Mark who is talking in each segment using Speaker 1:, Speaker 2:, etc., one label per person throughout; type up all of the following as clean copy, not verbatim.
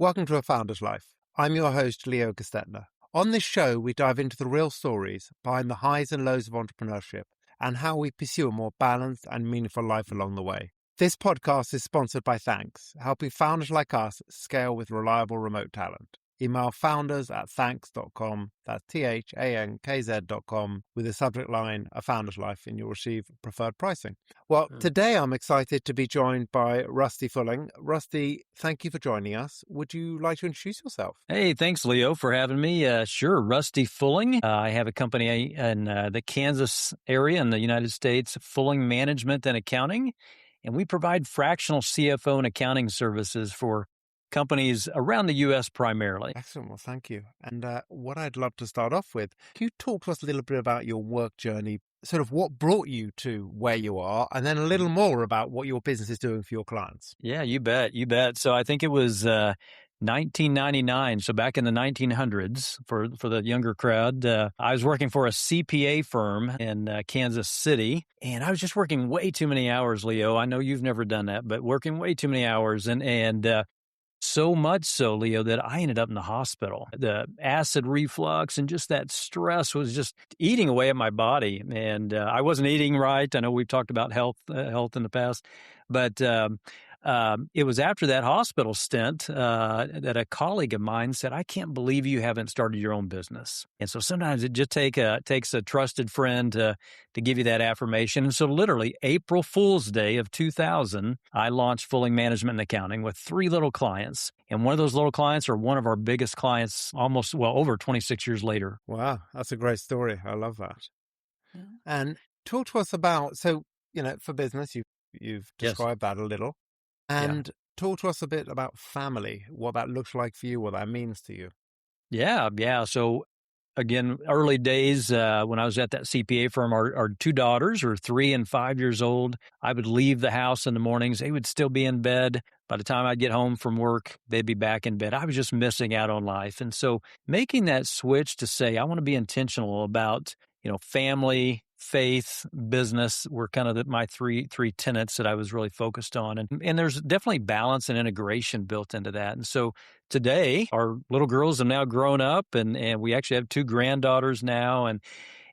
Speaker 1: Welcome to A Founder's Life. I'm your host, Leo Gestetner. On this show, we dive into the real stories behind the highs and lows of entrepreneurship and how we pursue a more balanced and meaningful life along the way. This podcast is sponsored by Thanks, helping founders like us scale with reliable remote talent. Email founders@thanks.com, that's THANKZ.com, with the subject line, A Founder's Life, and you'll receive preferred pricing. Well, today I'm excited to be joined by Rusty Fuhling. Rusty, thank you for joining us. Would you like to introduce yourself?
Speaker 2: Hey, thanks, Leo, for having me. Sure, Rusty Fuhling. I have a company in the Kansas area in the United States, Fuhling Management and Accounting, and we provide fractional CFO and accounting services for companies around the U.S. primarily.
Speaker 1: Excellent. Well, thank you. And what I'd love to start off with, can you talk to us a little bit about your work journey, sort of what brought you to where you are, and then a little more about what your business is doing for your clients?
Speaker 2: Yeah, you bet. You bet. So I think it was 1999. So back in the 1900s, for the younger crowd, I was working for a CPA firm in Kansas City, and I was just working way too many hours, Leo. I know you've never done that, but working way too many hours. And so much so, Leo, that I ended up in the hospital. The acid reflux and just that stress was just eating away at my body. And I wasn't eating right. I know we've talked about health in the past, but it was after that hospital stint that a colleague of mine said, "I can't believe you haven't started your own business." And so sometimes it just takes a trusted friend to give you that affirmation. And so literally April Fool's Day of 2000, I launched Fuhling Management and Accounting with 3 little clients. And one of those little clients are one of our biggest clients over 26 years later.
Speaker 1: Wow, that's a great story. I love that.
Speaker 2: Yeah.
Speaker 1: And talk to us about, so, for business, you've described that a little. And talk to us a bit about family, what that looks like for you, what that means to you.
Speaker 2: Yeah. So again, early days when I was at that CPA firm, our 2 daughters are 3 and 5 years old. I would leave the house in the mornings. They would still be in bed. By the time I'd get home from work, they'd be back in bed. I was just missing out on life. And so making that switch to say, I want to be intentional about, family, faith, business were kind of my three tenets that I was really focused on. And there's definitely balance and integration built into that. And so today, our little girls have now grown up, and we actually have 2 granddaughters now.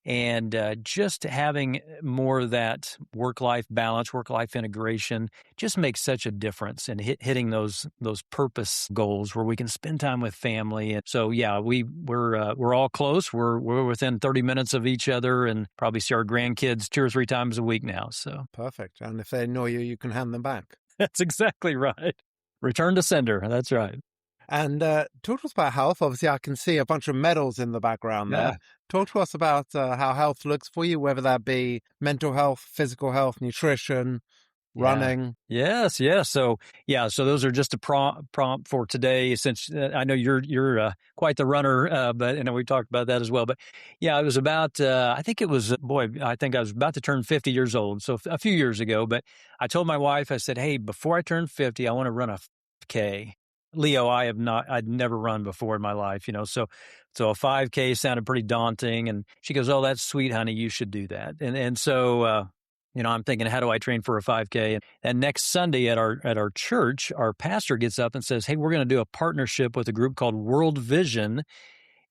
Speaker 2: And just having more of that work-life balance, work-life integration just makes such a difference in hitting those purpose goals where we can spend time with family. And so, yeah, we're all close. We're within 30 minutes of each other, and probably see our grandkids 2 or 3 times a week now. So
Speaker 1: Perfect. And if they annoy you, you can hand them back.
Speaker 2: That's exactly right. Return to sender. That's right.
Speaker 1: And talk to us about health. Obviously, I can see a bunch of medals in the background there. Talk to us about how health looks for you, whether that be mental health, physical health, nutrition, running.
Speaker 2: Yes. So those are just a prompt for today, since I know you're quite the runner, but we talked about that as well. But yeah, it was about, I think I was about to turn 50 years old. So a few years ago, but I told my wife, I said, "Hey, before I turn 50, I want to run a 5K. Leo, I'd never run before in my life, so a 5K sounded pretty daunting. And she goes, "Oh, that's sweet, honey. You should do that." And so, I'm thinking, how do I train for a 5K? And next Sunday at our church, our pastor gets up and says, "Hey, we're going to do a partnership with a group called World Vision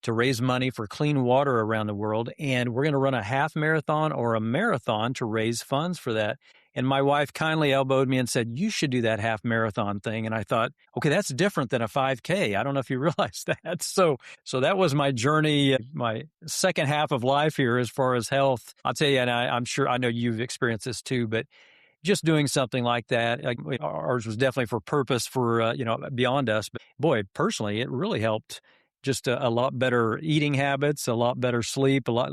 Speaker 2: to raise money for clean water around the world. And we're going to run a half marathon or a marathon to raise funds for that." And my wife kindly elbowed me and said, "You should do that half marathon thing." And I thought, okay, that's different than a 5K. I don't know if you realize that. So that was my journey, my second half of life here as far as health. I'll tell you, and I'm sure, I know you've experienced this too, but just doing something like that, ours was definitely for purpose, for, beyond us. But boy, personally, it really helped. Just a lot better eating habits, a lot better sleep, a lot,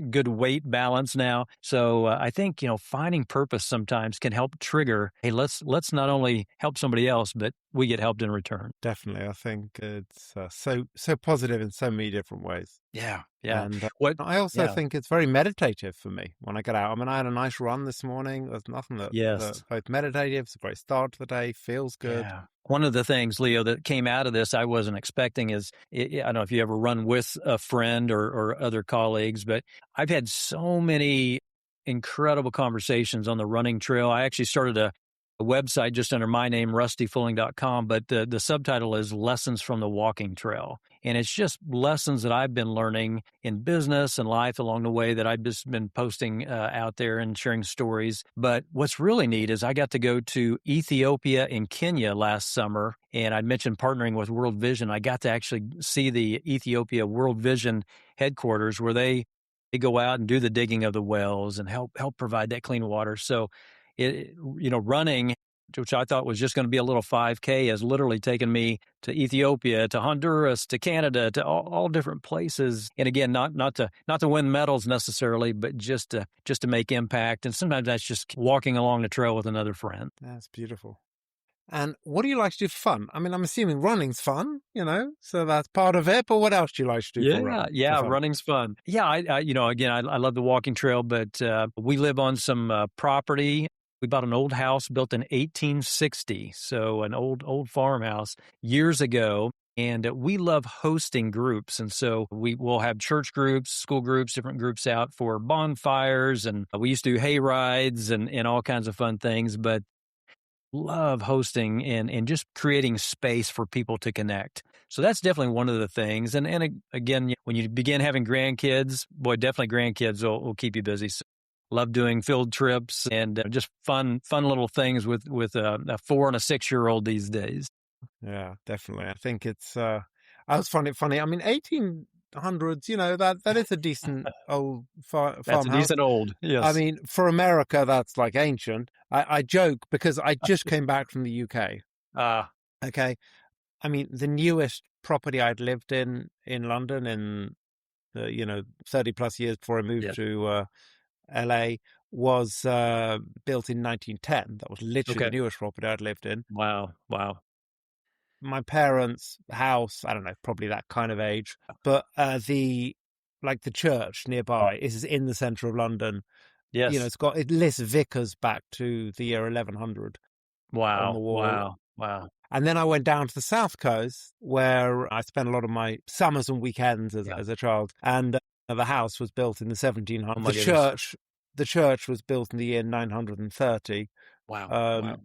Speaker 2: good weight balance now. So I think, finding purpose sometimes can help trigger, hey, let's not only help somebody else, but we get helped in return.
Speaker 1: Definitely. I think it's so positive in so many different ways.
Speaker 2: Yeah.
Speaker 1: And I also think it's very meditative for me when I get out. I mean, I had a nice run this morning. There's nothing that's both meditative. It's a great start to the day. Feels good.
Speaker 2: Yeah. One of the things, Leo, that came out of this I wasn't expecting is, I don't know if you ever run with a friend or other colleagues, but I've had so many incredible conversations on the running trail. I actually started a website just under my name, rustyfuhling.com, but the subtitle is Lessons from the Walking Trail. And it's just lessons that I've been learning in business and life along the way that I've just been posting out there and sharing stories. But what's really neat is I got to go to Ethiopia and Kenya last summer, and I'd mentioned partnering with World Vision. I got to actually see the Ethiopia World Vision headquarters where they go out and do the digging of the wells and help provide that clean water. So running, which I thought was just going to be a little 5K, has literally taken me to Ethiopia, to Honduras, to Canada, to all different places. And again, not to win medals necessarily, but just to make impact. And sometimes that's just walking along the trail with another friend.
Speaker 1: That's beautiful. And what do you like to do for fun? I mean, I'm assuming running's fun, so that's part of it. But what else do you like to do for fun?
Speaker 2: Yeah, running's fun. Yeah, I love the walking trail, but we live on some property. We bought an old house built in 1860, so an old farmhouse years ago. And we love hosting groups. And so we will have church groups, school groups, different groups out for bonfires. And we used to do hay rides and all kinds of fun things. But love hosting and just creating space for people to connect. So that's definitely one of the things. And again, when you begin having grandkids, boy, definitely grandkids will keep you busy. So love doing field trips and just fun little things with a 4 and a 6-year-old these days.
Speaker 1: Yeah, definitely. I think it's, I always find it funny. I mean, 1800s, that is a decent old farmhouse.
Speaker 2: That's a decent old, yes.
Speaker 1: I mean, for America, that's like ancient. I joke because I just came back from the UK. Okay. I mean, the newest property I'd lived in London in, 30 plus years before I moved to LA was built in 1910. That was literally the newest property I'd lived in.
Speaker 2: Wow.
Speaker 1: My parents' house, I don't know, probably that kind of age, but the church nearby is in the centre of London.
Speaker 2: Yes.
Speaker 1: It lists vicars back to the year 1100 on the wall.
Speaker 2: Wow.
Speaker 1: And then I went down to the south coast where I spent a lot of my summers and weekends as a child. And the house was built in the 1700s. The church was built in the year 930.
Speaker 2: Wow.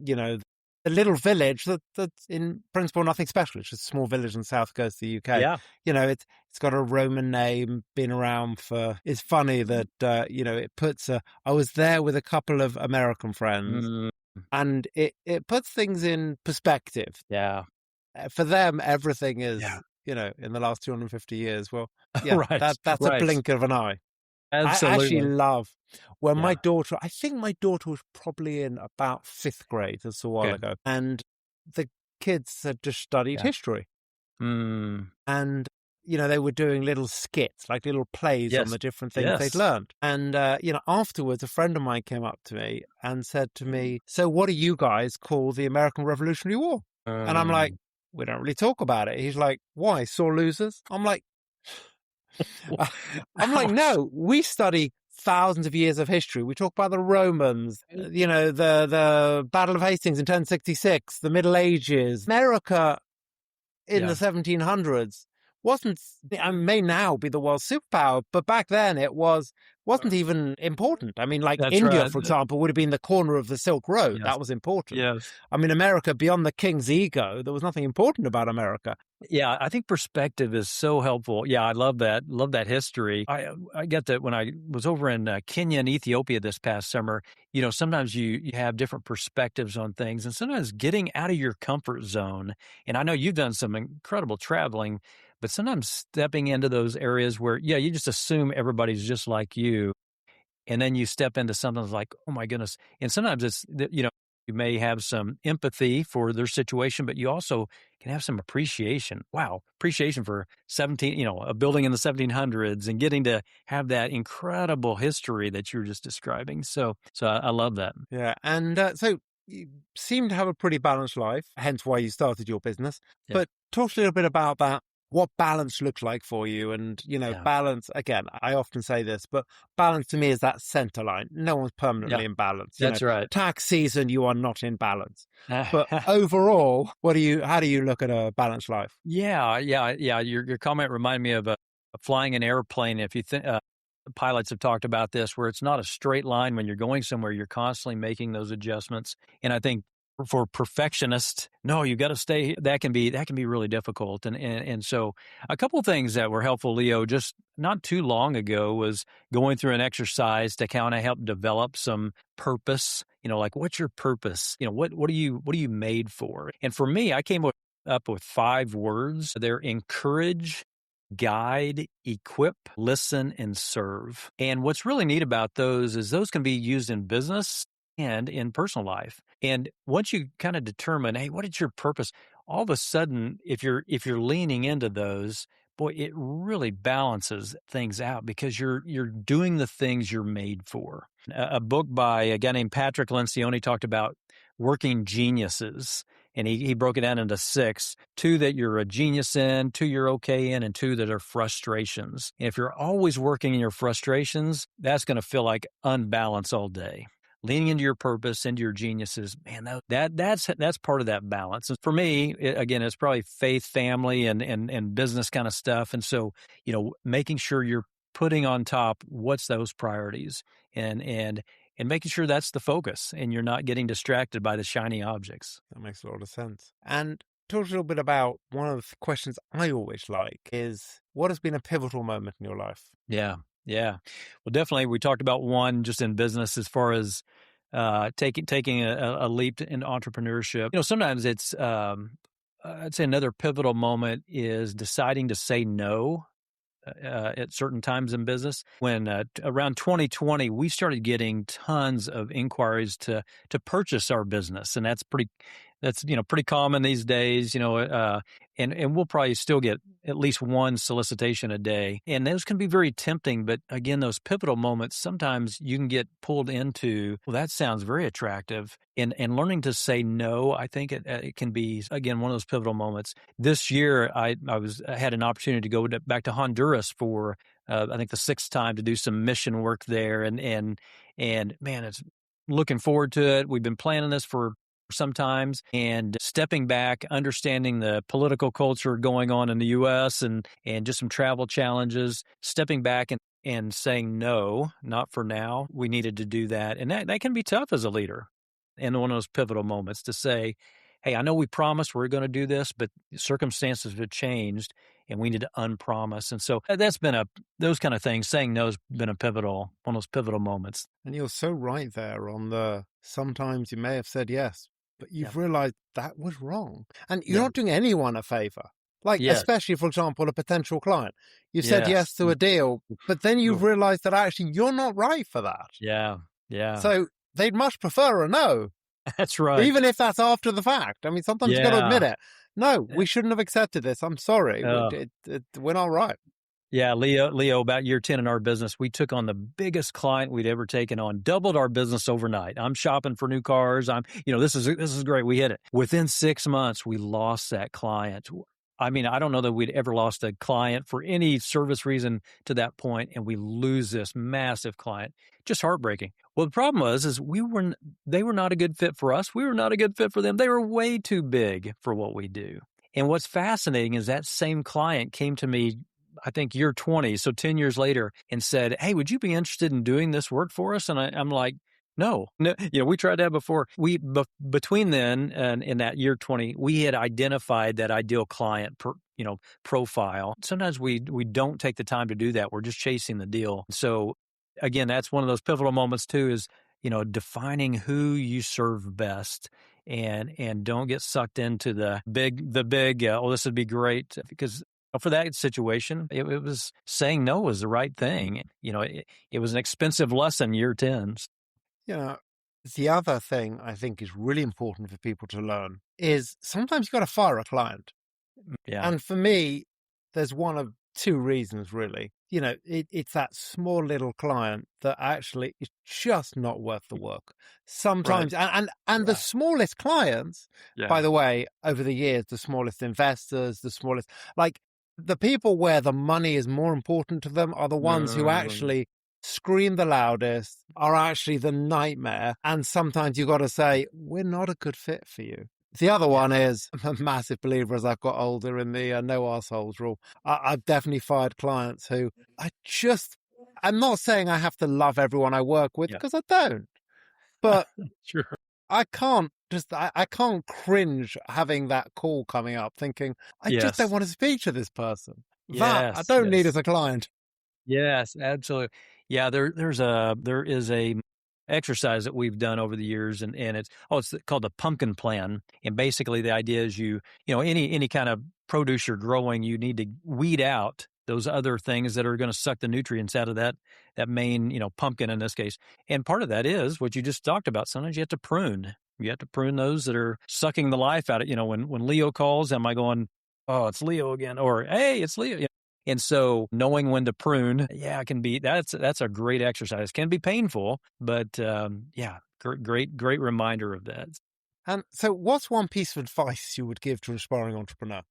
Speaker 1: A little village that's in principle nothing special. It's just a small village on the south coast of the UK.
Speaker 2: Yeah.
Speaker 1: It's got a Roman name, been around for. It's funny that it puts I was there with a couple of American friends, and it puts things in perspective.
Speaker 2: Yeah.
Speaker 1: For them, everything is in the last 250 years. Well, yeah,
Speaker 2: right.
Speaker 1: that's a blink of an eye.
Speaker 2: Absolutely.
Speaker 1: I actually love when my daughter, I think my daughter was probably in about 5th grade. That's a while ago. And the kids had just studied history. And, they were doing little skits, like little plays on the different things they'd learned. And, afterwards, a friend of mine came up to me and said to me, so what do you guys call the American Revolutionary War? And I'm like, we don't really talk about it. He's like, why? Sore losers? I'm like, no, we study thousands of years of history. We talk about the Romans, the Battle of Hastings in 1066, the Middle Ages. America in the 1700s may now be the world's superpower, but back then it wasn't even important. I mean, India, for example, would have been the corner of the Silk Road. That was important.
Speaker 2: Yes.
Speaker 1: I mean, America, beyond the king's ego, there was nothing important about America.
Speaker 2: Yeah, I think perspective is so helpful. Yeah, I love that. Love that history. I get that when I was over in Kenya and Ethiopia this past summer, sometimes you have different perspectives on things, and sometimes getting out of your comfort zone. And I know you've done some incredible traveling, but sometimes stepping into those areas where, you just assume everybody's just like you. And then you step into something like, oh my goodness. And sometimes it's, you may have some empathy for their situation, but you also can have some appreciation. Wow. Appreciation for a building in the 1700s and getting to have that incredible history that you were just describing. So I love that.
Speaker 1: Yeah. And so you seem to have a pretty balanced life, hence why you started your business. Yeah. But talk a little bit about that. What balance looks like for you. And, balance, again, I often say this, but balance to me is that center line. No one's permanently in balance.
Speaker 2: That's right.
Speaker 1: Tax season, you are not in balance. But overall, how do you look at a balanced life?
Speaker 2: Yeah. Your comment reminded me of flying an airplane. If you think pilots have talked about this, where it's not a straight line when you're going somewhere, you're constantly making those adjustments. And I think for perfectionists, no, you got to stay. That can be really difficult. And so a couple of things that were helpful, Leo, just not too long ago was going through an exercise to kind of help develop some purpose. Like, what's your purpose? What are you made for? And for me, I came up with 5 words. They're encourage, guide, equip, listen, and serve. And what's really neat about those is those can be used in business and in personal life. And once you kind of determine, hey, what is your purpose? All of a sudden, if you're leaning into those, boy, it really balances things out because you're doing the things you're made for. A book by a guy named Patrick Lencioni talked about working geniuses. And he broke it down into 6, 2 that you're a genius in, 2 you're okay in, and 2 that are frustrations. And if you're always working in your frustrations, that's going to feel like unbalance all day. Leaning into your purpose, into your geniuses, man, that's part of that balance. And for me, again, it's probably faith, family, and business kind of stuff. And so, making sure you're putting on top what's those priorities and making sure that's the focus and you're not getting distracted by the shiny objects.
Speaker 1: That makes a lot of sense. And talk a little bit about one of the questions I always like is, what has been a pivotal moment in your life?
Speaker 2: Yeah. Well, definitely, we talked about one just in business as far as taking a leap in entrepreneurship. Sometimes it's I'd say another pivotal moment is deciding to say no at certain times in business. When around 2020, we started getting tons of inquiries to purchase our business, and that's pretty common these days. And we'll probably still get at least one solicitation a day, and those can be very tempting. But again, those pivotal moments, sometimes you can get pulled into, well, that sounds very attractive, and learning to say no. I think it can be, again, one of those pivotal moments. This year, I had an opportunity to go back to Honduras for I think the 6th time to do some mission work there, and man, it's looking forward to it. We've been planning this for sometimes, and stepping back, understanding the political culture going on in the U.S. and just some travel challenges, stepping back and saying no, not for now. We needed to do that. And that can be tough as a leader. And one of those pivotal moments to say, hey, I know we promised we're going to do this, but circumstances have changed and we need to unpromise. And so that's been those kind of things. Saying no has been one of those pivotal moments.
Speaker 1: And you're so right there on sometimes you may have said yes, but you've realized that was wrong. And you're not doing anyone a favor. Like, especially, for example, a potential client. You said yes to a deal, but then you've realized that actually you're not right for that.
Speaker 2: Yeah.
Speaker 1: So they'd much prefer a no.
Speaker 2: That's right.
Speaker 1: Even if that's after the fact. I mean, sometimes you've got to admit it. No, we shouldn't have accepted this. I'm sorry. We're not right.
Speaker 2: Yeah, Leo, about year 10 in our business, we took on the biggest client we'd ever taken on, doubled our business overnight. I'm shopping for new cars. This is great. We hit it. Within 6 months, we lost that client. I mean, I don't know that we'd ever lost a client for any service reason to that point, and we lose this massive client. Just heartbreaking. Well, the problem was they were not a good fit for us. We were not a good fit for them. They were way too big for what we do. And what's fascinating is that same client came to me, I think year 20, so 10 years later, and said, hey, would you be interested in doing this work for us? And I'm like, no, we tried that before. Between then and in that year 20, we had identified that ideal client profile. Sometimes we don't take the time to do that. We're just chasing the deal. So again, that's one of those pivotal moments too, is, defining who you serve best, and don't get sucked into the big, this would be great, because for that situation, it was saying no was the right thing. It was an expensive lesson, year 10.
Speaker 1: The other thing I think is really important for people to learn is sometimes you've got to fire a client.
Speaker 2: Yeah.
Speaker 1: And for me, there's one of 2 reasons, really. It's that small little client that actually is just not worth the work. Sometimes, right. and the smallest clients, by the way, over the years, the smallest investors, the smallest, like the people where the money is more important to them are the ones who actually scream the loudest, are actually the nightmare. And sometimes you've got to say, we're not a good fit for you. The other one is, I'm a massive believer as I've got older in the no arseholes rule. I've definitely fired clients who I'm not saying I have to love everyone I work with, because I don't. But
Speaker 2: sure.
Speaker 1: I can't just I can't cringe having that call coming up thinking, I just don't
Speaker 2: Yes.
Speaker 1: want to speak to this person. That I
Speaker 2: Yes.
Speaker 1: don't need
Speaker 2: Yes.
Speaker 1: as a client.
Speaker 2: Yes, absolutely. Yeah, there is a exercise that we've done over the years, and it's called the pumpkin plan. And basically, the idea is any kind of produce you're growing, you need to weed out those other things that are going to suck the nutrients out of that main pumpkin in this case. And part of that is what you just talked about. Sometimes you have to prune. You have to prune those that are sucking the life out of. When Leo calls, am I going? Oh, it's Leo again, or hey, it's Leo. And so knowing when to prune, yeah, it can be that's a great exercise. Can be painful, but yeah, great reminder of that.
Speaker 1: And so, what's one piece of advice you would give to an aspiring entrepreneur?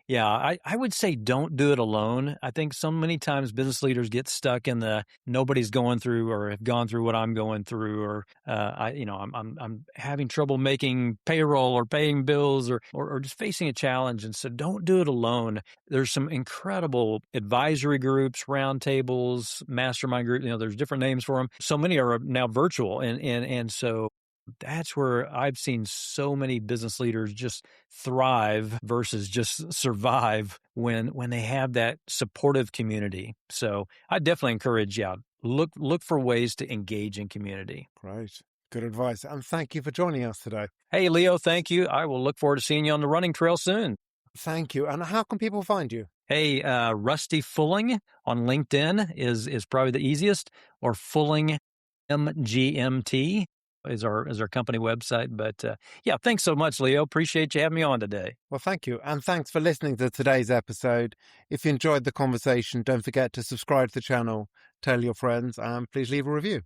Speaker 2: Yeah, I would say don't do it alone. I think so many times business leaders get stuck in the nobody's going through or have gone through what I'm going through, or I'm having trouble making payroll or paying bills or just facing a challenge. And so don't do it alone. There's some incredible advisory groups, roundtables, mastermind groups. There's different names for them. So many are now virtual, and so that's where I've seen so many business leaders just thrive versus just survive when they have that supportive community. So I definitely encourage, look for ways to engage in community.
Speaker 1: Great. Good advice. And thank you for joining us today.
Speaker 2: Hey, Leo, thank you. I will look forward to seeing you on the running trail soon.
Speaker 1: Thank you. And how can people find you?
Speaker 2: Hey, Rusty Fuhling on LinkedIn is probably the easiest, or Fuhling MGMT is our company website. But yeah, thanks so much, Leo. Appreciate you having me on today.
Speaker 1: Well, thank you. And thanks for listening to today's episode. If you enjoyed the conversation, don't forget to subscribe to the channel, tell your friends, and please leave a review.